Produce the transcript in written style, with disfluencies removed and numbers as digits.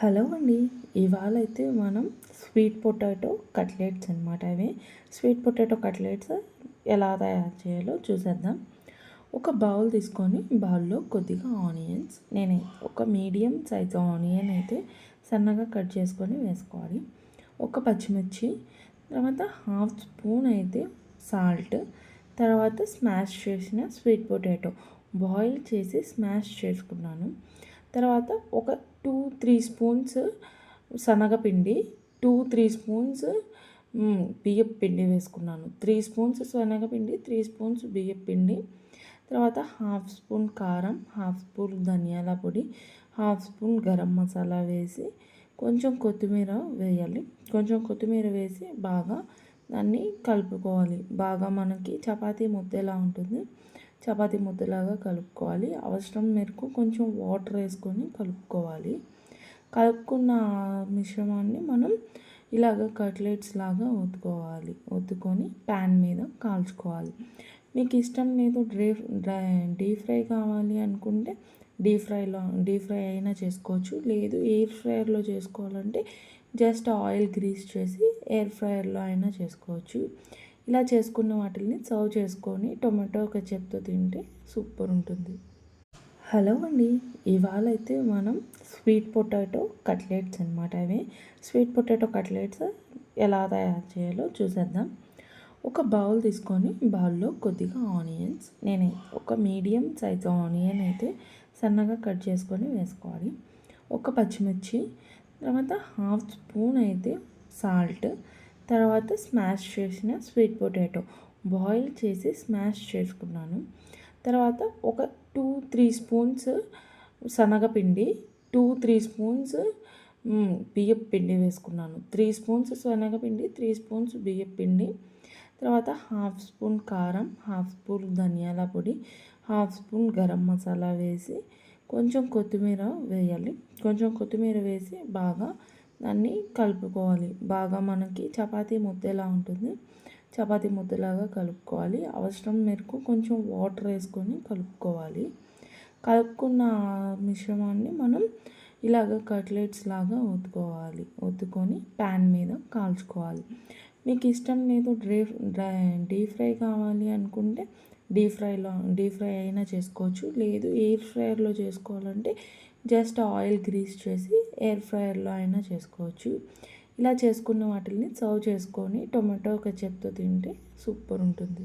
Hello అండి. ఇవాళ అయితే మనం స్వీట్ పొటాటో కట్లెట్స్ అనమాట. అవి స్వీట్ పొటాటో కట్లెట్స్ ఎలా తయారు చేయాలో చూసేద్దాం. ఒక బౌల్ తీసుకొని బౌల్లో కొద్దిగా ఆనియన్స్, నేను ఒక మీడియం సైజు ఆనియన్ అయితే సన్నగా కట్ చేసుకొని వేసుకోవాలి. ఒక పచ్చిమిర్చి, తర్వాత హాఫ్ స్పూన్ అయితే సాల్ట్, తర్వాత స్మాష్ చేసిన స్వీట్ పొటాటో బాయిల్ చేసి స్మాష్ చేసుకున్నాను. తర్వాత ఒక 2-3 స్పూన్స్ శనగపిండి, 2-3 స్పూన్స్ బియ్యపు పిండి వేసుకున్నాను. 3 స్పూన్స్ శనగపిండి, 3 స్పూన్స్ బియ్యపు పిండి, తర్వాత హాఫ్ స్పూన్ కారం, హాఫ్ స్పూన్ ధనియాల పొడి, హాఫ్ స్పూన్ గరం మసాలా వేసి కొంచెం కొత్తిమీర వేయాలి. కొంచెం కొత్తిమీర వేసి బాగా దాన్ని కలుపుకోవాలి. బాగా మనకి చపాతీ ముద్ద ఎలా ఉంటుంది, చపాతీ ముద్దలాగా కలుపుకోవాలి. అవసరం మేరకు కొంచెం వాటర్ వేసుకొని కలుపుకోవాలి. కలుపుకున్న మిశ్రమాన్ని మనం ఇలాగ కట్లెట్స్ లాగా ఒత్తుకొని ప్యాన్ మీద కాల్చుకోవాలి. మీకు ఇష్టం లేదు డీప్ ఫ్రై కావాలి అనుకుంటే డీప్ ఫ్రై అయినా చేసుకోవచ్చు. లేదు ఎయిర్ ఫ్రైయర్లో చేసుకోవాలంటే జస్ట్ ఆయిల్ గ్రీస్ చేసి ఎయిర్ ఫ్రైయర్లో అయినా చేసుకోవచ్చు. ఇలా చేసుకున్న వాటిని సర్వ్ చేసుకొని టొమాటో కెచప్తో తింటే సూపర్ ఉంటుంది. హలో అండి. ఇవాళ అయితే మనం స్వీట్ పొటాటో కట్లెట్స్ అనమాట. అవి స్వీట్ పొటాటో కట్లెట్స్ ఎలా తయారు చేయాలో చూసేద్దాం. ఒక బౌల్ తీసుకొని బౌల్లో కొద్దిగా ఆనియన్స్, నేను ఒక మీడియం సైజు ఆనియన్ అయితే సన్నగా కట్ చేసుకొని వేసుకోవాలి. ఒక పచ్చిమిర్చి, తర్వాత హాఫ్ స్పూన్ అయితే సాల్ట్, తర్వాత స్మాష్ చేసిన స్వీట్ పొటాటో బాయిల్ చేసి స్మాష్ చేసుకున్నాను. తర్వాత ఒక 2-3 స్పూన్స్ శనగపిండి, 2-3 స్పూన్స్ బియ్యపు పిండి వేసుకున్నాను. 3 స్పూన్స్ శనగపిండి, 3 స్పూన్స్ బియ్యపు పిండి, తర్వాత హాఫ్ స్పూన్ కారం, హాఫ్ స్పూన్ ధనియాల పొడి, హాఫ్ స్పూన్ గరం మసాలా వేసి కొంచెం కొత్తిమీర వేయాలి. కొంచెం కొత్తిమీర వేసి బాగా దాన్ని కలుపుకోవాలి. బాగా మనకి చపాతీ ముద్ద ఎలా ఉంటుంది, చపాతీ ముద్దలాగా కలుపుకోవాలి. అవసరం మేరకు కొంచెం వాటర్ వేసుకొని కలుపుకోవాలి. కలుపుకున్న మిశ్రమాన్ని మనం ఇలాగ కట్లెట్స్ లాగా ఒత్తుకొని ప్యాన్ మీద కాల్చుకోవాలి. మీకు ఇష్టం లేదు డీప్ ఫ్రై కావాలి అనుకుంటే డీప్ ఫ్రై అయినా చేసుకోవచ్చు. లేదు ఎయిర్ ఫ్రైయర్లో చేసుకోవాలంటే జస్ట్ ఆయిల్ గ్రీస్ చేసి ఎయిర్ ఫ్రైయర్లో అయినా చేసుకోవచ్చు. ఇలా చేసుకున్న వాటిని సర్వ్ చేసుకొని టొమాటో కెచప్తో తింటే సూపర్ ఉంటుంది.